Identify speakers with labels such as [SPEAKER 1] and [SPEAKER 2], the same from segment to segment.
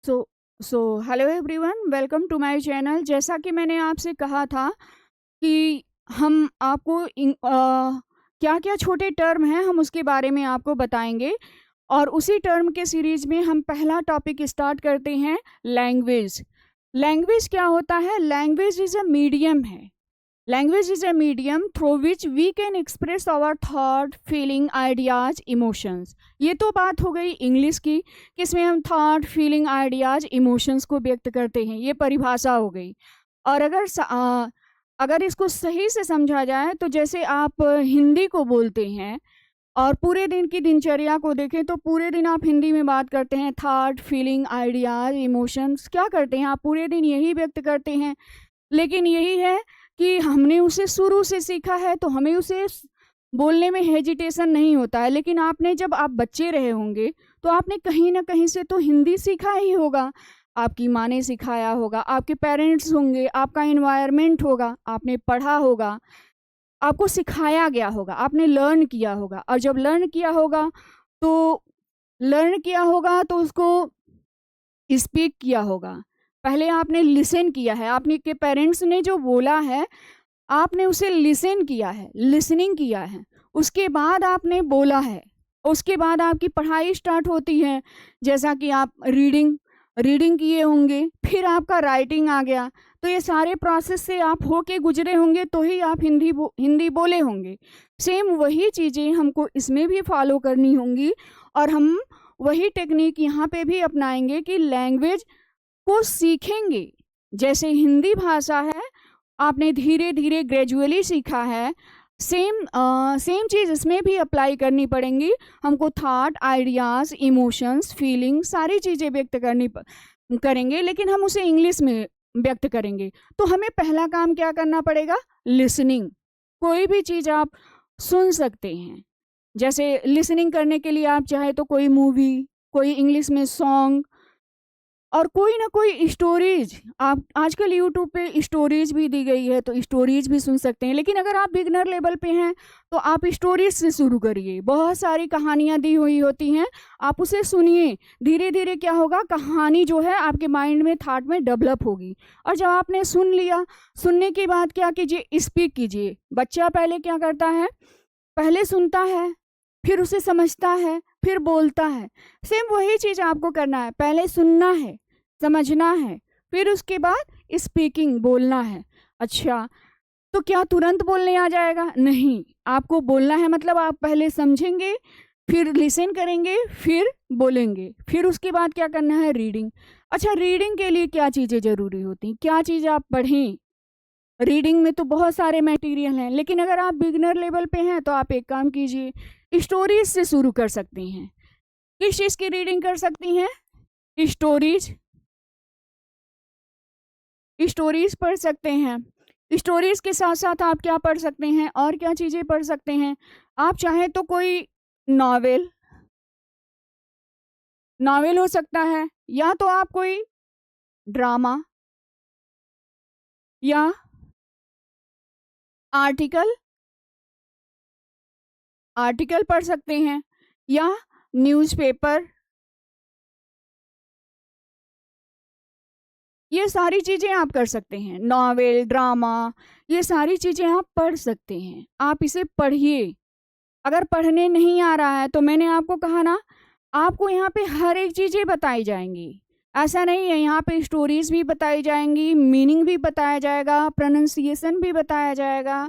[SPEAKER 1] So so hello everyone, welcome to my channel. जैसा कि मैंने आपसे कहा था कि हम आपको क्या-क्या छोटे टर्म हैं हम उसके बारे में आपको बताएँगे और उसी टर्म के सीरीज़ में हम पहला टॉपिक स्टार्ट करते हैं लैंग्वेज। लैंग्वेज क्या होता है? लैंग्वेज इज़ अ मीडियम है। Language is a medium through which we can express our thought, feeling, ideas, emotions. ये तो बात हो गई इंग्लिश की कि इसमें हम थॉट, फीलिंग, आइडियाज़, इमोशंस को व्यक्त करते हैं, ये परिभाषा हो गई। और अगर इसको सही से समझा जाए तो जैसे आप हिंदी को बोलते हैं और पूरे दिन की दिनचर्या को देखें तो पूरे दिन आप हिंदी में बात करते हैं, थॉट, फीलिंग, आइडियाज़, इमोशंस क्या करते हैं आप? पूरे दिन यही व्यक्त करते हैं। लेकिन यही है कि हमने उसे शुरू से सीखा है तो हमें उसे बोलने में हेजिटेशन नहीं होता है। लेकिन आपने जब आप बच्चे रहे होंगे तो आपने कहीं न कहीं से तो हिंदी सीखा ही होगा। आपकी माँ ने सिखाया होगा, आपके पेरेंट्स होंगे, आपका एनवायरनमेंट होगा, आपने पढ़ा होगा, आपको सिखाया गया होगा, आपने लर्न किया होगा और जब तो लर्न किया होगा तो उसको स्पीक किया होगा। पहले आपने लिसन किया है, आपने के पेरेंट्स ने जो बोला है, आपने उसे लिसन किया है, लिसनिंग किया है। उसके बाद आपने बोला है, उसके बाद आपकी पढ़ाई स्टार्ट होती है। जैसा कि आप रीडिंग रीडिंग किए होंगे, फिर आपका राइटिंग आ गया। तो ये सारे प्रोसेस से आप होके गुज़रे होंगे तो ही आप हिंदी बोले होंगे। सेम वही चीज़ें हमको इसमें भी फ़ॉलो करनी होंगी और हम वही टेक्नीक यहाँ पे भी अपनाएँगे कि लैंग्वेज को सीखेंगे। जैसे हिंदी भाषा है, आपने धीरे-धीरे ग्रेजुअली सीखा है, सेम चीज़ इसमें भी अप्लाई करनी पड़ेंगी। हमको थॉट, आइडियाज़, इमोशंस, फीलिंग सारी चीज़ें व्यक्त करेंगे, लेकिन हम उसे इंग्लिश में व्यक्त करेंगे। तो हमें पहला काम क्या करना पड़ेगा? लिसनिंग। कोई भी चीज़ आप सुन सकते हैं। जैसे लिसनिंग करने के लिए आप चाहे तो कोई मूवी, कोई इंग्लिश में सॉन्ग और कोई ना कोई स्टोरीज, आप आजकल यूट्यूब पे स्टोरीज भी दी गई है तो स्टोरीज भी सुन सकते हैं। लेकिन अगर आप बिगनर लेवल पे हैं तो आप स्टोरीज से शुरू करिए। बहुत सारी कहानियाँ दी हुई होती हैं, आप उसे सुनिए। धीरे धीरे क्या होगा, कहानी जो है आपके माइंड में, थॉट में डेवलप होगी। और जब आपने सुन लिया, सुनने के बाद क्या कीजिए, स्पीक कीजिए। बच्चा पहले क्या करता है, पहले सुनता है, फिर उसे समझता है, फिर बोलता है। सेम वही चीज़ आपको करना है, पहले सुनना है, समझना है, फिर उसके बाद स्पीकिंग, बोलना है। अच्छा, तो क्या तुरंत बोलने आ जाएगा? नहीं, आपको बोलना है मतलब आप पहले समझेंगे, फिर लिसन करेंगे, फिर बोलेंगे, फिर उसके बाद क्या करना है, रीडिंग। अच्छा, रीडिंग के लिए क्या चीज़ें ज़रूरी होती हैं? क्या चीज़ आप पढ़ें? रीडिंग में तो बहुत सारे मटेरियल हैं, लेकिन अगर आप बिगिनर लेवल पे हैं तो आप एक काम कीजिए, स्टोरीज से शुरू कर सकती हैं। किस चीज़ की रीडिंग कर सकती हैं? स्टोरीज। स्टोरीज पढ़ सकते हैं। स्टोरीज के साथ साथ आप क्या पढ़ सकते हैं, और क्या चीज़ें पढ़ सकते हैं? आप चाहें तो कोई नॉवेल, नॉवेल हो सकता है, या तो आप कोई ड्रामा या आर्टिकल आर्टिकल पढ़ सकते हैं, या न्यूज़पेपर। ये सारी चीज़ें आप कर सकते हैं। नॉवेल, ड्रामा, ये सारी चीज़ें आप पढ़ सकते हैं। आप इसे पढ़िए। अगर पढ़ने नहीं आ रहा है तो मैंने आपको कहा ना, आपको यहाँ पे हर एक चीज़ें बताई जाएँगी। ऐसा नहीं है, यहाँ पे स्टोरीज़ भी बताई जाएँगी, मीनिंग भी बताया जाएगा, प्रोनंसिएशन भी बताया जाएगा।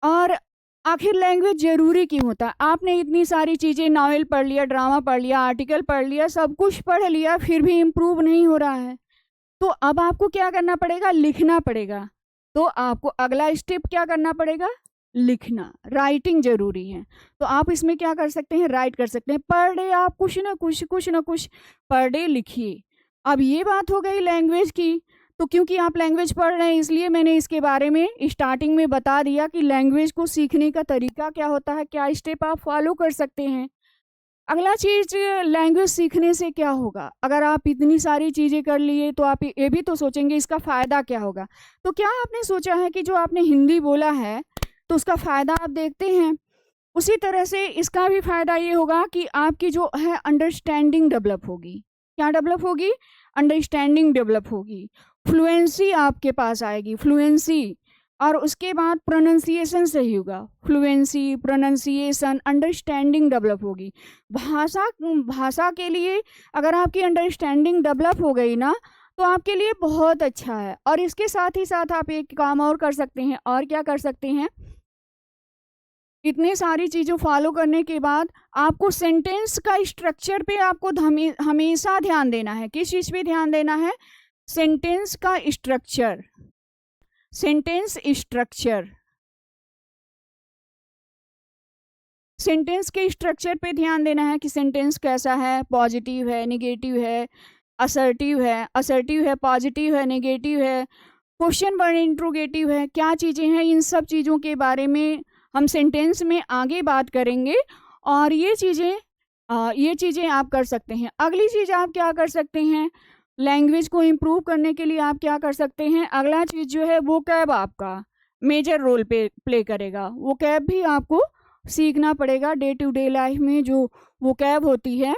[SPEAKER 1] और आखिर लैंग्वेज ज़रूरी क्यों होता है? आपने इतनी सारी चीज़ें, नॉवेल पढ़ लिया, ड्रामा पढ़ लिया, आर्टिकल पढ़ लिया, सब कुछ पढ़ लिया, फिर भी इम्प्रूव नहीं हो रहा है। तो अब आपको क्या करना पड़ेगा? लिखना पड़ेगा। तो आपको अगला स्टेप क्या करना पड़ेगा? लिखना, राइटिंग ज़रूरी है। तो आप इसमें क्या कर सकते हैं? राइट कर सकते हैं। पर डे आप कुछ ना कुछ पर डे लिखिए। अब ये बात हो गई लैंग्वेज की, तो क्योंकि आप लैंग्वेज पढ़ रहे हैं इसलिए मैंने इसके बारे में स्टार्टिंग में बता दिया कि लैंग्वेज को सीखने का तरीका क्या होता है, क्या स्टेप आप फॉलो कर सकते हैं। अगला चीज़, लैंग्वेज सीखने से क्या होगा? अगर आप इतनी सारी चीज़ें कर लिए तो आप ये भी तो सोचेंगे इसका फ़ायदा क्या होगा? तो क्या आपने सोचा है कि जो आपने हिंदी बोला है तो उसका फ़ायदा आप देखते हैं? उसी तरह से इसका भी फ़ायदा ये होगा कि आपकी जो है अंडरस्टैंडिंग डेवलप होगी। क्या डेवलप होगी? अंडरस्टैंडिंग डेवलप होगी, फ्लुएंसी आपके पास आएगी, फ्लुएंसी। और उसके बाद प्रोनाउंसिएशन सही होगा, फ्लुएंसी, प्रोनाउंसिएशन, अंडरस्टैंडिंग डेवलप होगी। भाषा भाषा के लिए अगर आपकी अंडरस्टैंडिंग डेवलप हो गई ना, तो आपके लिए बहुत अच्छा है। और इसके साथ ही साथ आप एक काम और कर सकते हैं। और क्या कर सकते हैं? इतने सारी चीज़ों फॉलो करने के बाद आपको सेंटेंस का स्ट्रक्चर पे आपको हमेशा ध्यान देना है। किस चीज़ पे ध्यान देना है? सेंटेंस का स्ट्रक्चर, सेंटेंस स्ट्रक्चर, सेंटेंस के स्ट्रक्चर पे ध्यान देना है कि सेंटेंस कैसा है, पॉजिटिव है, नेगेटिव है, असर्टिव है, पॉजिटिव है, नेगेटिव है, क्वेश्चन वर्ड इंट्रोगेटिव है, क्या चीज़ें हैं। इन सब चीज़ों के बारे में हम सेंटेंस में आगे बात करेंगे। और ये चीज़ें आप कर सकते हैं। अगली चीज़ आप क्या कर सकते हैं? लैंग्वेज को इम्प्रूव करने के लिए आप क्या कर सकते हैं? अगला चीज़ जो है वोकैब आपका मेजर रोल प्ले करेगा। वोकैब भी आपको सीखना पड़ेगा। डे टू डे लाइफ में जो वोकैब होती है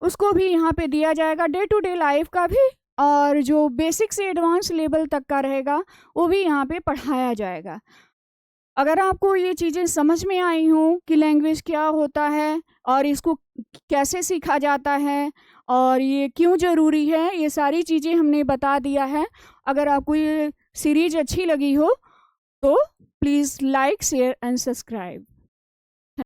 [SPEAKER 1] उसको भी यहाँ पे दिया जाएगा, डे टू डे लाइफ का भी। और जो बेसिक से एडवांस लेवल तक का रहेगा वो भी यहाँ पे पढ़ाया जाएगा। अगर आपको ये चीज़ें समझ में आई हों कि लैंग्वेज क्या होता है और इसको कैसे सीखा जाता है और ये क्यों ज़रूरी है, ये सारी चीज़ें हमने बता दिया है। अगर आपको ये सीरीज अच्छी लगी हो तो please like, share and subscribe.